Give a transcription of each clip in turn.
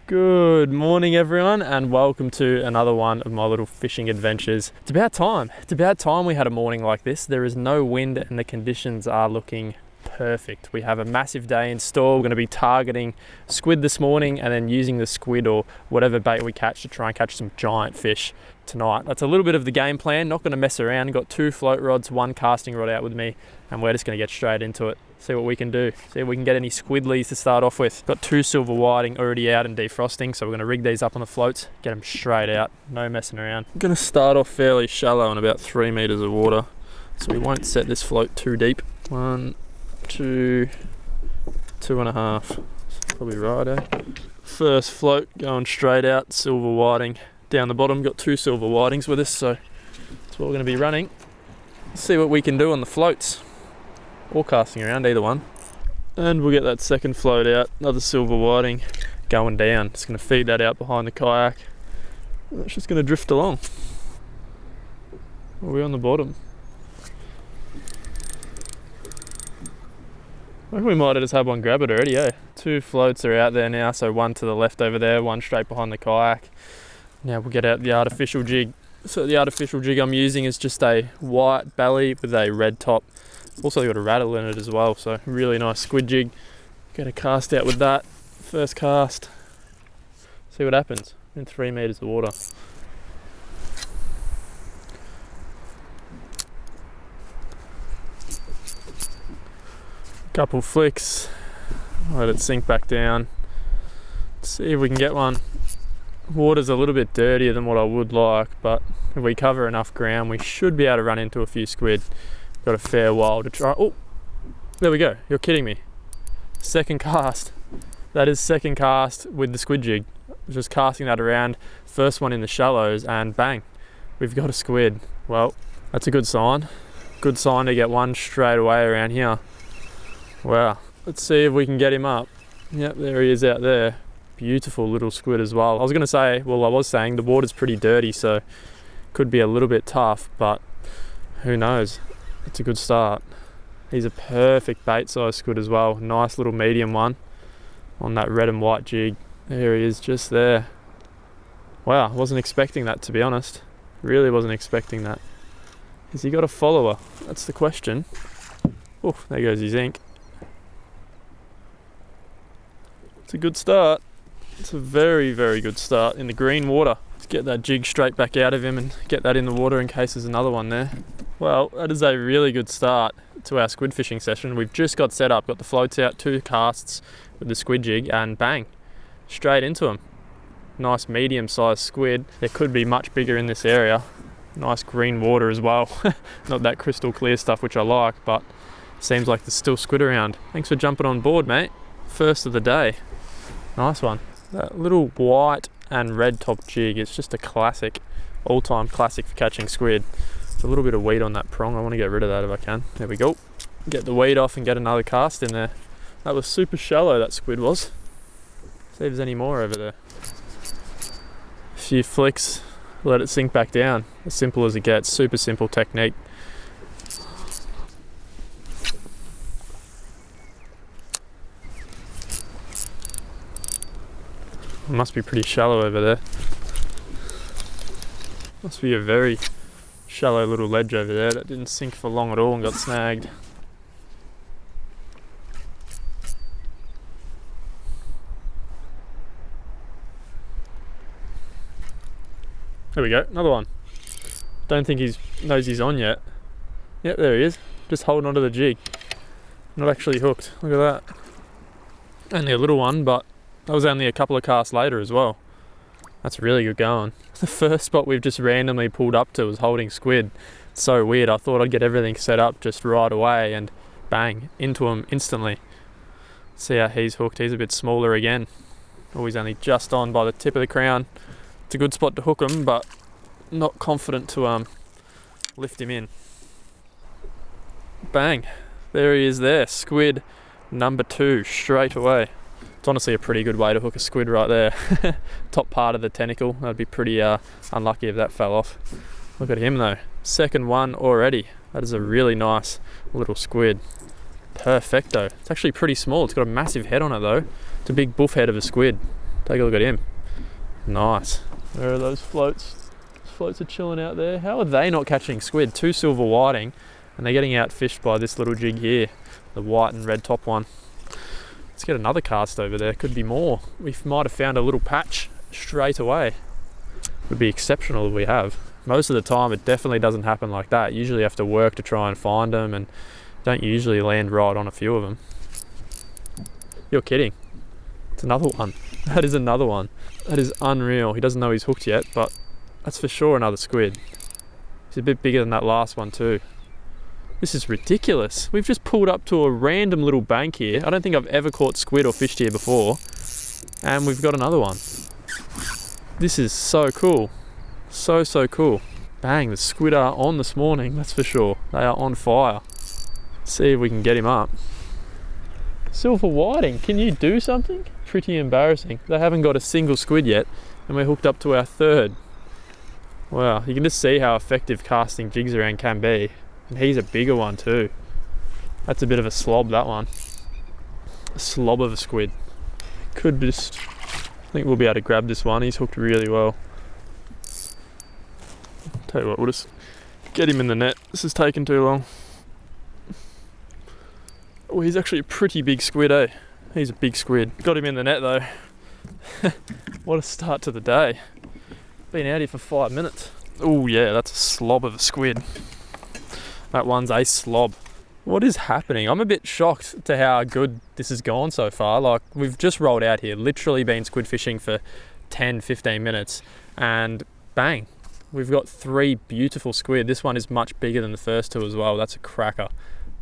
Good morning everyone, and welcome to another one of my little fishing adventures. It's about time we had a morning like this. There is no wind and the conditions are looking perfect. We have a massive day in store. We're going to be targeting squid this morning and then using the squid or whatever bait we catch to try and catch some giant fish tonight. That's a little bit of the game plan. Not going to mess around. Got 2 float rods, 1 casting rod out with me, and we're just going to get straight into it. See what we can do. See if we can get any squidlies to start off with. Got 2 silver whiting already out and defrosting, so we're going to rig these up on the floats, get them straight out, no messing around. I'm going to start off fairly shallow in about 3 meters of water, so we won't set this float too deep. 1, 2, 2.5. Probably right, eh? First float going straight out, silver whiting. Down the bottom, got 2 silver whitings with us, so that's what we're going to be running. See what we can do on the floats. Or casting around, either one. And we'll get that second float out, another silver whiting going down. Just going to feed that out behind the kayak. And it's just going to drift along. Are we on the bottom? I think we might have just had one grab it already, eh? 2 floats are out there now, so 1 to the left over there, 1 straight behind the kayak. Now we'll get out the artificial jig. So the artificial jig I'm using is just a white belly with a red top. Also got a rattle in it as well, so really nice squid jig. Get a cast out with that. First cast. See what happens in 3 meters of water. Couple flicks. Let it sink back down. See if we can get one. Water's a little bit dirtier than what I would like, but if we cover enough ground, we should be able to run into a few squid. Got a fair while to try. Oh, there we go. You're kidding me. Second cast. That is second cast with the squid jig. Just casting that around. First one in the shallows and bang, we've got a squid. Well, that's a good sign. Good sign to get one straight away around here. Wow. Let's see if we can get him up. Yep, there he is out there. Beautiful little squid as well. I was saying the water's pretty dirty, so could be a little bit tough, but who knows? It's a good start. He's a perfect bait size squid as well. Nice little medium one on that red and white jig. There he is, just there. Wow, wasn't expecting that, to be honest. Really wasn't expecting that. Has he got a follower? That's the question. Oh, there goes his ink. It's a good start. It's a very, very good start in the green water. Let's get that jig straight back out of him and get that in the water in case there's another one there. Well, that is a really good start to our squid fishing session. We've just got set up, got the floats out, 2 casts with the squid jig, and bang, straight into them. Nice medium-sized squid. There could be much bigger in this area. Nice green water as well. Not that crystal clear stuff, which I like, but seems like there's still squid around. Thanks for jumping on board, mate. First of the day. Nice one. That little white and red top jig, it's just a classic, all-time classic for catching squid. It's a little bit of weed on that prong. I want to get rid of that if I can. There we go. Get the weed off and get another cast in there. That was super shallow, that squid was. See if there's any more over there. A few flicks, let it sink back down. As simple as it gets. Super simple technique. It must be pretty shallow over there. Must be a very shallow little ledge over there that didn't sink for long at all and got snagged. There we go, another one. Don't think he knows he's on yet. Yep, there he is. Just holding onto the jig. Not actually hooked. Look at that. Only a little one, but that was only a couple of casts later as well. That's really good going. The first spot we've just randomly pulled up to was holding squid. It's so weird. I thought I'd get everything set up just right away and bang, into him instantly. See how he's hooked. He's a bit smaller again. Oh, he's only just on by the tip of the crown. It's a good spot to hook him, but not confident to lift him in. Bang. There he is there. Squid number 2 straight away. It's honestly a pretty good way to hook a squid right there. Top part of the tentacle. That'd be pretty unlucky if that fell off. Look at him though. Second one already. That is a really nice little squid. Perfecto. It's actually pretty small. It's got a massive head on it though. It's a big buff head of a squid. Take a look at him. Nice. Where are those floats? Those floats are chilling out there. How are they not catching squid? 2 silver whiting, and they're getting outfished by this little jig here, the white and red top one. Let's get another cast over there. Could be more. We might have found a little patch straight away. Would be exceptional if we have. Most of the time it definitely doesn't happen like that. Usually you have to work to try and find them, and don't usually land right on a few of them. You're kidding. It's another one. That is another one. That is unreal. He doesn't know he's hooked yet, but that's for sure another squid. He's a bit bigger than that last one too. This is ridiculous. We've just pulled up to a random little bank here. I don't think I've ever caught squid or fished here before. And we've got another one. This is so cool. So cool. Bang, the squid are on this morning, that's for sure. They are on fire. Let's see if we can get him up. Silver whiting, can you do something? Pretty embarrassing. They haven't got a single squid yet, and we're hooked up to our third. Wow, you can just see how effective casting jigs around can be. And he's a bigger one too. That's a bit of a slob, that one. A slob of a squid. Could just, I think we'll be able to grab this one. He's hooked really well. Tell you what, we'll just get him in the net. This is taking too long. Oh, he's actually a pretty big squid, eh? He's a big squid. Got him in the net though. What a start to the day. Been out here for 5 minutes. Oh yeah, that's a slob of a squid. That one's a slob. What is happening? I'm a bit shocked to how good this has gone so far. Like, we've just rolled out here, literally been squid fishing for 10-15 minutes, and bang, we've got 3 beautiful squid. This one is much bigger than the first 2 as well. That's a cracker.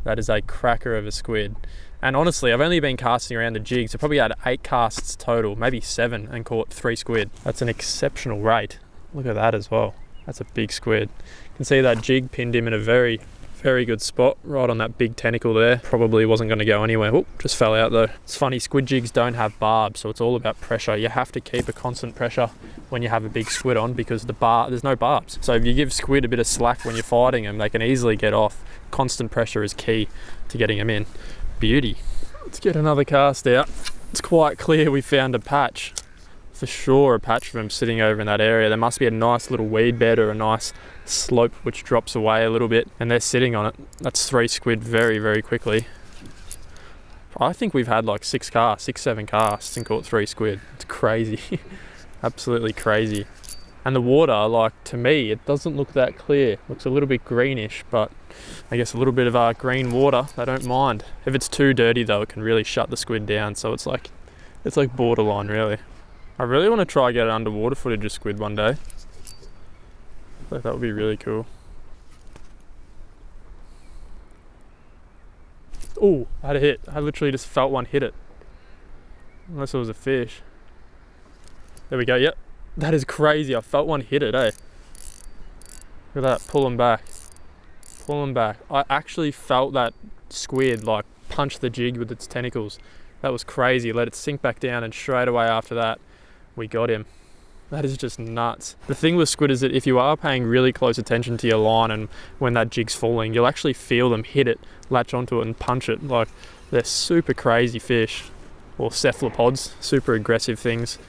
That is a cracker of a squid. And honestly, I've only been casting around the jigs. I probably had 8 casts total, maybe 7, and caught 3 squid. That's an exceptional rate. Look at that as well. That's a big squid. You can see that jig pinned him in a very good spot, right on that big tentacle there. Probably wasn't going to go anywhere. Oh, just fell out though. It's funny, squid jigs don't have barbs, so it's all about pressure. You have to keep a constant pressure when you have a big squid on, because there's no barbs. So if you give squid a bit of slack when you're fighting them, they can easily get off. Constant pressure is key to getting them in. Beauty. Let's get another cast out. It's quite clear we found a patch. For sure a patch of them sitting over in that area. There must be a nice little weed bed or a nice slope which drops away a little bit, and they're sitting on it. That's 3 squid very quickly. I think we've had like 6, 7 casts and caught 3 squid. It's crazy. Absolutely crazy. And the water, like, to me, it doesn't look that clear. It looks a little bit greenish, but I guess a little bit of green water, they don't mind. If it's too dirty though, it can really shut the squid down. So it's like borderline really. I really want to try get an underwater footage of squid one day. I think that would be really cool. Oh, I had a hit. I literally just felt one hit it. Unless it was a fish. There we go, yep. That is crazy, I felt one hit it, eh? Look at that, pull them back. Pull them back. I actually felt that squid like punch the jig with its tentacles. That was crazy. Let it sink back down, and straight away after that, we got him. That is just nuts. The thing with squid is that if you are paying really close attention to your line, and when that jig's falling, you'll actually feel them hit it, latch onto it and punch it. Like, they're super crazy fish, or cephalopods, super aggressive things.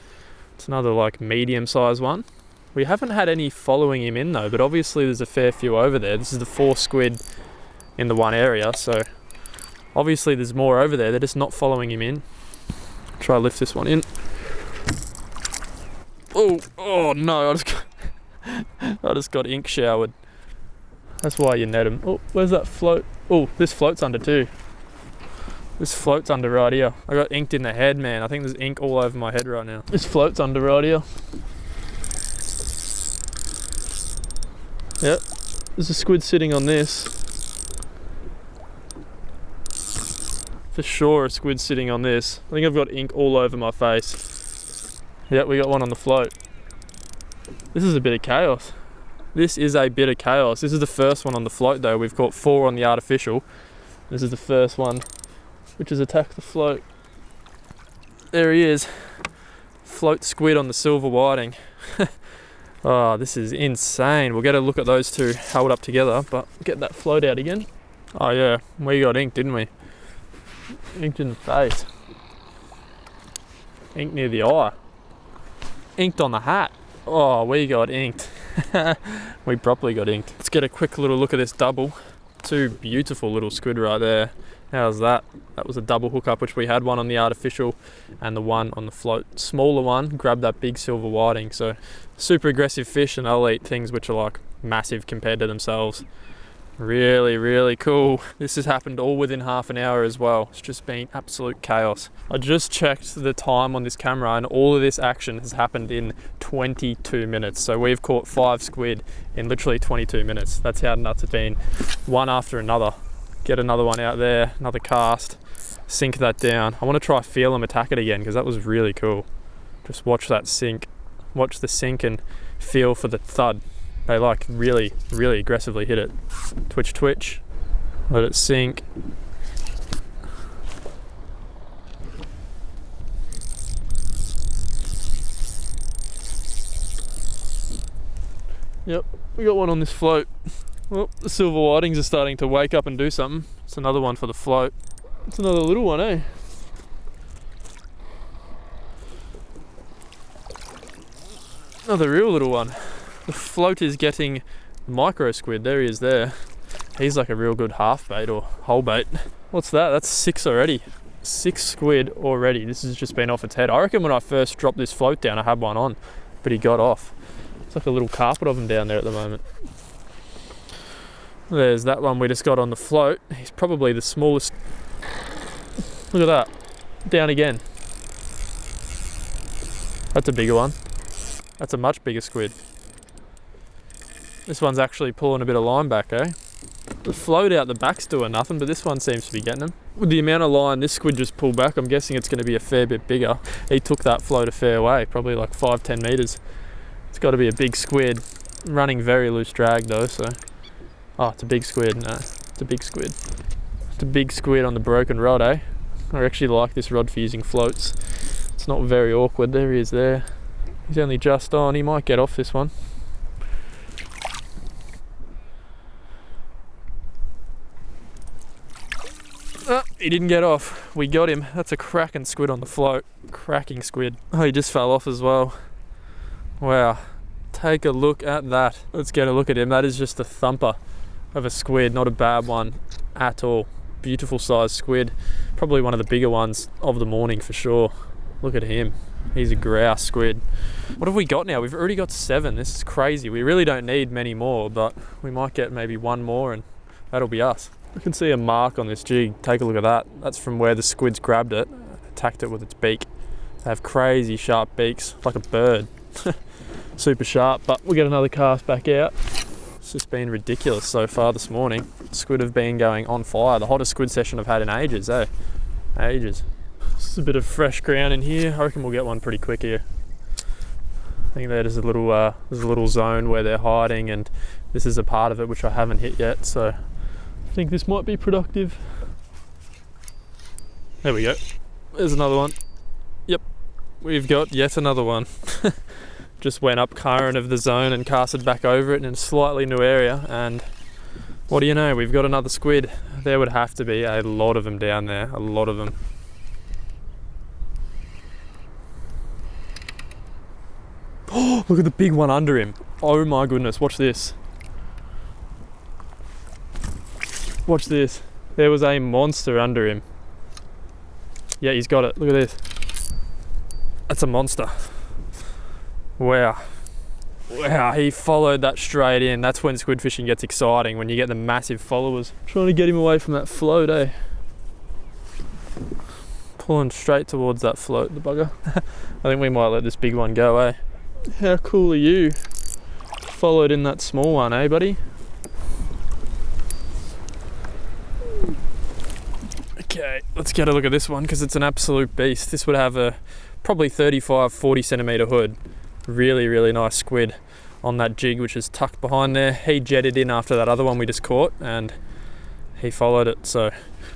It's another like medium-sized one. We haven't had any following him in though, but obviously there's a fair few over there. This is the 4 squid in the one area, so obviously there's more over there. They're just not following him in. Try to lift this one in. Oh no, I just got ink showered. That's why you net them. Oh, where's that float? Oh, this floats under too. This floats under right here. I got inked in the head, man. I think there's ink all over my head right now. This floats under right here. Yep, there's a squid sitting on this. For sure a squid sitting on this. I think I've got ink all over my face. Yep, we got one on the float. This is a bit of chaos. This is a bit of chaos. This is the first one on the float though. We've caught 4 on the artificial. This is the first one which has attacked the float. There he is. Float squid on the silver whiting. Oh, this is insane. We'll get a look at those 2 held up together, but get that float out again. Oh yeah, we got ink, didn't we? Inked in the face. Ink near the eye. Inked on the hat. Oh, we got inked. We properly got inked. Let's get a quick little look at this double. Two beautiful little squid right there. How's that? That was a double hookup, which we had one on the artificial and the one on the float. Smaller one grabbed that big silver whiting. So super aggressive fish, and they'll eat things which are like massive compared to themselves. Really, really cool. This has happened all within half an hour as well. It's just been absolute chaos. I just checked the time on this camera, and all of this action has happened in 22 minutes. So we've caught 5 squid in literally 22 minutes. That's how nuts it's been, one after another. Get another one out there, another cast, sink that down. I want to try feel them attack it again, because that was really cool. Just watch that sink. Watch the sink and feel for the thud. They like really, really aggressively hit it. Twitch, twitch, let it sink. Yep, we got one on this float. Well, the silver whitings are starting to wake up and do something. It's another one for the float. It's another little one, eh? Another real little one. The float is getting micro squid. There he is there. He's like a real good half bait or whole bait. What's that? That's 6 already. 6 squid already. This has just been off its head. I reckon when I first dropped this float down, I had one on, but he got off. It's like a little carpet of them down there at the moment. There's that one we just got on the float. He's probably the smallest. Look at that. Down again. That's a bigger one. That's a much bigger squid. This one's actually pulling a bit of line back, eh? The float out the back's doing nothing, but this one seems to be getting them. With the amount of line this squid just pulled back, I'm guessing it's going to be a fair bit bigger. He took that float a fair way, probably like 5-10 metres. It's got to be a big squid. Running very loose drag though, so... Oh, it's a big squid. No, it's a big squid. It's a big squid on the broken rod, eh? I actually like this rod for using floats. It's not very awkward. There he is there. He's only just on. He might get off this one. Oh, he didn't get off. We got him. That's a cracking squid on the float. Cracking squid. Oh, he just fell off as well. Wow. Take a look at that. Let's get a look at him. That is just a thumper of a squid. Not a bad one at all. Beautiful sized squid. Probably one of the bigger ones of the morning for sure. Look at him. He's a grouse squid. What have we got now? We've already got 7. This is crazy. We really don't need many more, but we might get maybe one more and that'll be us. I can see a mark on this jig. Take a look at that. That's from where the squid's grabbed it, attacked it with its beak. They have crazy sharp beaks, like a bird. Super sharp, but we'll get another cast back out. It's just been ridiculous so far this morning. Squid have been going on fire. The hottest squid session I've had in ages, eh? Ages. Just a bit of fresh ground in here. I reckon we'll get one pretty quick here. I think there's a little zone where they're hiding, and this is a part of it which I haven't hit yet, so I think this might be productive. There we go. There's another one. Yep, we've got yet another one. Just went up current of the zone and casted back over it in a slightly new area, and what do you know, we've got another squid. There would have to be a lot of them down there, a lot of them. Oh, look at the big one under him. Oh my goodness, watch this. Watch this. There was a monster under him. Yeah, he's got it. Look at this. That's a monster. Wow. Wow, he followed that straight in. That's when squid fishing gets exciting, when you get the massive followers. Trying to get him away from that float, eh? Pulling straight towards that float, the bugger. I think we might let this big one go, eh? How cool are you? Followed in that small one, eh, buddy? Okay, let's get a look at this one, because it's an absolute beast. This would have a probably 35-40 centimetre hood. Really, really nice squid on that jig, which is tucked behind there. He jetted in after that other one we just caught, and he followed it, so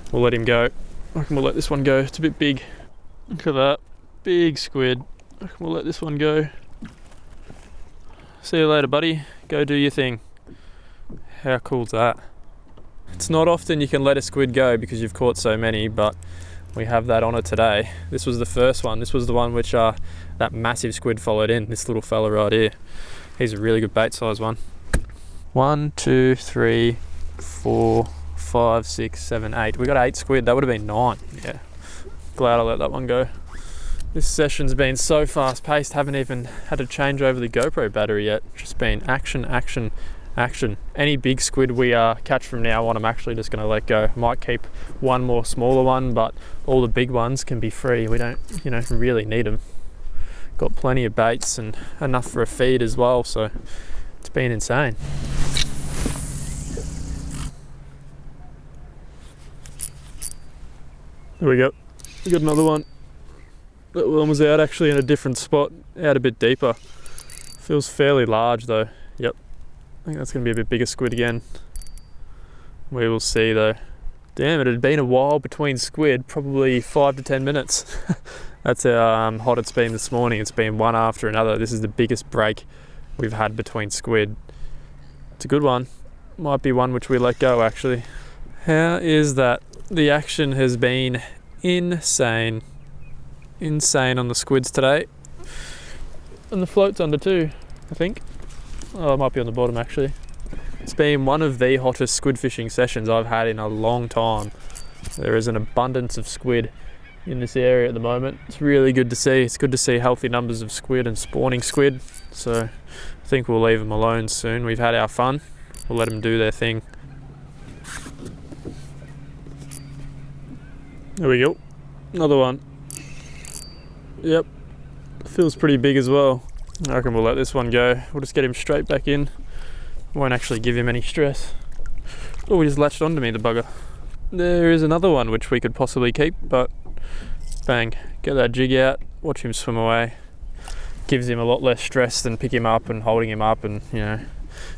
we'll let him go. I reckon we'll let this one go. It's a bit big. Look at that. Big squid. I reckon we'll let this one go. See you later, buddy. Go do your thing. How cool's that? It's not often you can let a squid go because you've caught so many, but we have that honour today. This was the first one. This was the one which that massive squid followed in. This little fella right here. He's a really good bait size one. 1, 2, 3, 4, 5, 6, 7, 8. We got 8 squid. That would have been 9. Yeah. Glad I let that one go. This session's been so fast paced, haven't even had to change over the GoPro battery yet. Just been action, action, action. Any big squid we catch from now on, I'm actually just going to let go. Might keep one more smaller one, but all the big ones can be free. We don't, really need them. Got plenty of baits and enough for a feed as well, so it's been insane. There we go. We got another one. That one was out actually in a different spot, out a bit deeper. Feels fairly large though. Yep. I think that's going to be a bit bigger squid again. We will see though. Damn, it had been a while between squid, probably 5 to 10 minutes. That's how hot it's been this morning. It's been one after another. This is the biggest break we've had between squid. It's a good one. Might be one which we let go actually. How is that? The action has been insane. Insane on the squids today. And the float's under too, I think. Oh, it might be on the bottom actually. It's been one of the hottest squid fishing sessions I've had in a long time. There is an abundance of squid in this area at the moment. It's really good to see. It's good to see healthy numbers of squid and spawning squid. So I think we'll leave them alone soon. We've had our fun. We'll let them do their thing. There we go. Another one. Yep. Feels pretty big as well. I reckon we'll let this one go. We'll just get him straight back in. Won't actually give him any stress. Oh, he just latched onto me, the bugger. There is another one which we could possibly keep, but bang, get that jig out, watch him swim away. Gives him a lot less stress than pick him up and holding him up and,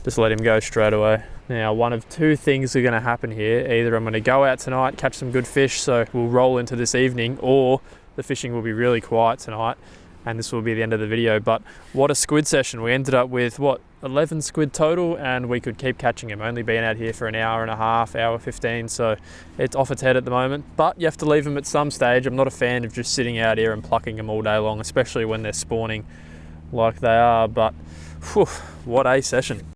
just let him go straight away. Now, one of two things are going to happen here. Either I'm going to go out tonight, catch some good fish, so we'll roll into this evening, or the fishing will be really quiet tonight, and this will be the end of the video. But what a squid session. We ended up with, 11 squid total, and we could keep catching them. Only been out here for an hour and a half, hour 15, so it's off its head at the moment. But you have to leave them at some stage. I'm not a fan of just sitting out here and plucking them all day long, especially when they're spawning like they are. But whew, what a session.